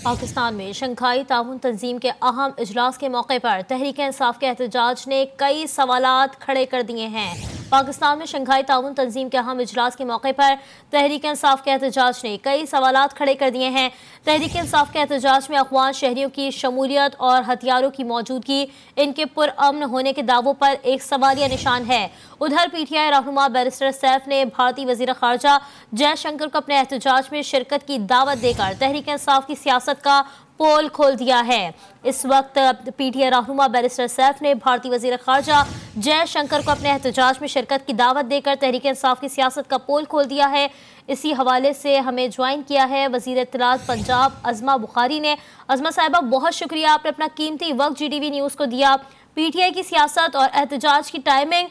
پاکستان میں شنگھائی تعاون تنظیم کے اہم اجلاس کے موقع پر تحریک انصاف کے احتجاج نے کئی سوالات کھڑے کر دیے ہیں۔ پاکستان میں شنگھائی تعاون تنظیم کے اہم اجلاس کے موقع پر تحریک انصاف کے احتجاج نے کئی سوالات کھڑے کر دیے ہیں۔ تحریک انصاف کے احتجاج میں افغان شہریوں کی شمولیت اور ہتھیاروں کی موجودگی ان کے پرامن ہونے کے دعووں پر ایک سوالیہ نشان ہے۔ ادھر پی ٹی آئی رہنما بیرسٹر سیف نے بھارتی وزیر خارجہ جے شنکر کو اپنے احتجاج میں شرکت کی دعوت دے کر تحریک انصاف کی سیاست کا پول کھول دیا ہے۔ اس وقت پی ٹی آئی رہنما بیرسٹر سیف نے بھارتی وزیر خارجہ جے شنکر کو اپنے احتجاج میں شرکت کی دعوت دے کر تحریک انصاف کی سیاست کا پول کھول دیا ہے۔ اسی حوالے سے ہمیں جوائن کیا ہے وزیر اطلاعات پنجاب عظمہ بخاری نے۔ عظمہ صاحبہ بہت شکریہ، آپ نے اپنا قیمتی وقت جی ٹی وی نیوز کو دیا۔ پی ٹی آئی کی سیاست اور احتجاج کی ٹائمنگ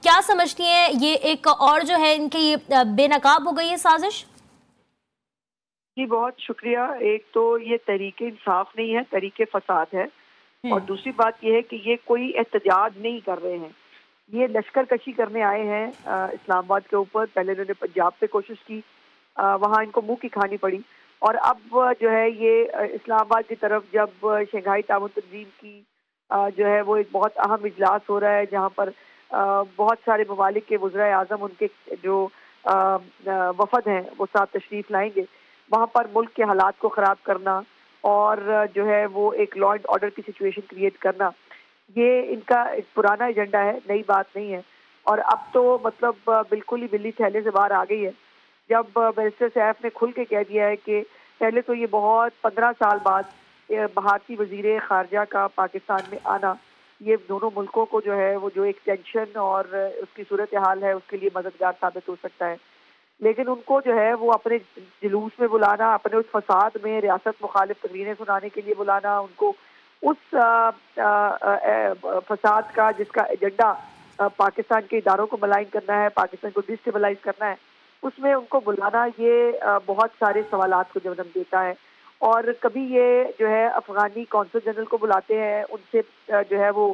کیا سمجھتی ہیں؟ یہ ایک اور جو ہے ان کی بے نقاب ہو گئی ہے سازش؟ جی بہت شکریہ۔ ایک تو یہ تحریک انصاف نہیں ہے، تحریک فساد ہے، اور دوسری بات یہ ہے کہ یہ کوئی احتجاج نہیں کر رہے ہیں، یہ لشکر کشی کرنے آئے ہیں اسلام آباد کے اوپر۔ پہلے انہوں نے پنجاب پہ کوشش کی، وہاں ان کو منہ کی کھانی پڑی، اور اب جو ہے یہ اسلام آباد کی طرف جب شنگھائی تعاون تنظیم کی جو ہے وہ ایک بہت اہم اجلاس ہو رہا ہے جہاں پر بہت سارے ممالک کے وزرائے اعظم ان کے جو وفد ہیں وہ ساتھ تشریف لائیں گے، وہاں پر ملک کے حالات کو خراب کرنا اور جو ہے وہ ایک لا اینڈ آرڈر کی سچویشن کریٹ کرنا، یہ ان کا ایک پرانا ایجنڈا ہے، نئی بات نہیں ہے۔ اور اب تو مطلب بالکل ہی بلی تھیلے سے باہر آ گئی ہے جب بیرسٹر سیف نے کھل کے کہہ دیا ہے کہ پہلے تو یہ بہت 15 سال بعد بھارتی وزیر خارجہ کا پاکستان میں آنا، یہ دونوں ملکوں کو جو ہے وہ جو ایک ٹینشن اور اس کی صورتحال ہے اس کے لیے مددگار ثابت ہو سکتا ہے، لیکن ان کو جو ہے وہ اپنے جلوس میں بلانا، اپنے اس فساد میں ریاست مخالف تقریریں سنانے کے لیے بلانا، ان کو اس فساد کا جس کا ایجنڈا پاکستان کے اداروں کو ملائن کرنا ہے، پاکستان کو ڈسٹیبلائز کرنا ہے، اس میں ان کو بلانا یہ بہت سارے سوالات کو جنم دیتا ہے۔ اور کبھی یہ جو ہے افغانی کونسل جنرل کو بلاتے ہیں، ان سے جو ہے وہ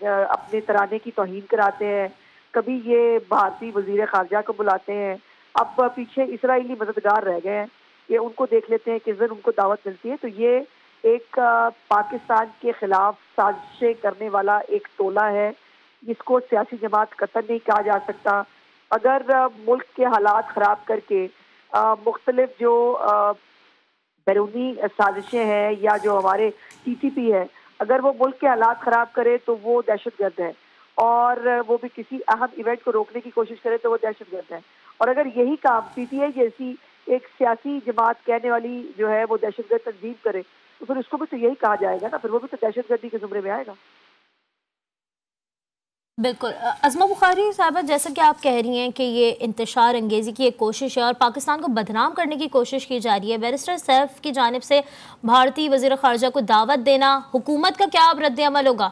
اپنے ترانے کی توہین کراتے ہیں، کبھی یہ بھارتی وزیر خارجہ کو بلاتے ہیں، اب پیچھے اسرائیلی مددگار رہ گئے ہیں، یہ ان کو دیکھ لیتے ہیں کس دن ان کو دعوت ملتی ہے۔ تو یہ ایک پاکستان کے خلاف سازشیں کرنے والا ایک ٹولہ ہے، جس کو سیاسی جماعت قطر نہیں کہا جا سکتا۔ اگر ملک کے حالات خراب کر کے مختلف جو بیرونی سازشیں ہیں یا جو ہمارے ٹی ٹی پی ہے، اگر وہ ملک کے حالات خراب کرے تو وہ دہشت گرد ہے، اور وہ بھی کسی اہم ایونٹ کو روکنے کی کوشش کرے تو وہ دہشت گرد ہے۔ اور اگر یہی کام پی ٹی آئی جیسی ایک سیاسی جماعت کہنے والی جو ہے وہ دہشت گرد تنظیم کرے تو پھر اس کو بھی تو یہی کہا جائے گا نا، پھر وہ بھی تو دہشت گردی کے زمرے میں آئے گا۔ بالکل عظمہ بخاری صاحبہ، جیسا کہ آپ کہہ رہی ہیں کہ یہ انتشار انگیزی کی ایک کوشش ہے اور پاکستان کو بدنام کرنے کی کوشش کی جا رہی ہے، بیرسٹر سیف کی جانب سے بھارتی وزیر خارجہ کو دعوت دینا، حکومت کا کیا رد عمل ہوگا؟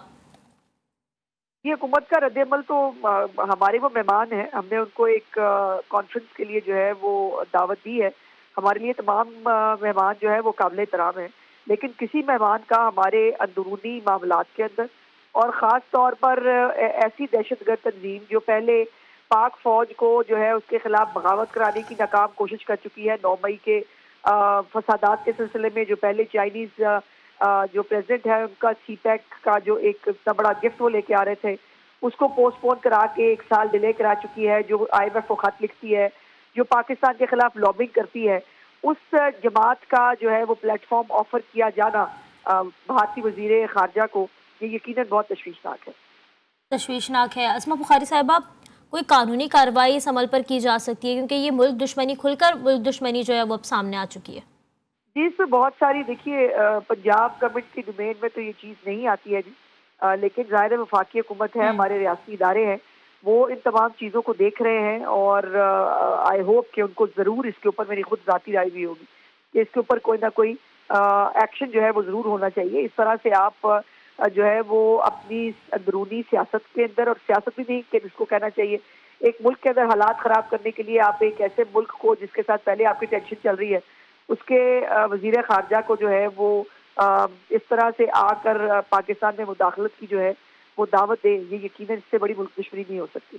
یہ حکومت کا رد عمل تو ہمارے وہ مہمان ہیں، ہم نے ان کو ایک کانفرنس کے لیے جو ہے وہ دعوت دی ہے، ہمارے لیے تمام مہمان جو ہے وہ قابل احترام ہیں، لیکن کسی مہمان کا ہمارے اندرونی معاملات کے اندر اور خاص طور پر ایسی دہشت گرد تنظیم جو پہلے پاک فوج کو جو ہے اس کے خلاف بغاوت کرانے کی ناکام کوشش کر چکی ہے 9 مئی کے فسادات کے سلسلے میں، جو پہلے چائنیز جو پریزیڈنٹ ہے ان کا سی پیک کا جو ایک اتنا بڑا گفٹ وہ لے کے آ رہے تھے، اس کو پوسٹ پون کرا کے 1 سال ڈیلے کرا چکی ہے، جو آئی ایم ایف کو خط لکھتی ہے، جو پاکستان کے خلاف لابنگ کرتی ہے، اس جماعت کا جو ہے وہ پلیٹ فارم آفر کیا جانا بھارتی وزیر خارجہ کو، یہ یقیناً بہت تشویشناک ہے۔ تشویشناک ہے۔ عظمہ بخاری صاحبہ، کوئی قانونی کارروائی اس عمل پر کی جا سکتی ہے کیونکہ یہ ملک دشمنی کھل کر ملک دشمنی جو ہے وہ اب سامنے آ چکی ہے؟ جی، اس میں بہت ساری دیکھیے پنجاب گورنمنٹ کی ڈومین میں تو یہ چیز نہیں آتی ہے جی، لیکن ظاہر وفاقی حکومت ہے، ہمارے ریاستی ادارے ہیں، وہ ان تمام چیزوں کو دیکھ رہے ہیں، اور آئی ہوپ کہ ان کو ضرور اس کے اوپر میری خود ذاتی رائے بھی ہوگی کہ اس کے اوپر کوئی نہ کوئی ایکشن جو ہے وہ ضرور ہونا چاہیے۔ اس طرح سے آپ جو ہے وہ اپنی اندرونی سیاست کے اندر، اور سیاست بھی نہیں کہ جس کو کہنا چاہیے، ایک ملک کے اندر حالات خراب کرنے کے لیے آپ ایک ایسے ملک کو جس کے ساتھ پہلے آپ کی ٹینشن چل رہی ہے، اس کے وزیر خارجہ کو جو ہے وہ اس طرح سے آ کر پاکستان میں مداخلت کی جو ہے وہ دعوت دے، یہ یقیناً اس سے بڑی ملک دشمنی نہیں ہو سکتی۔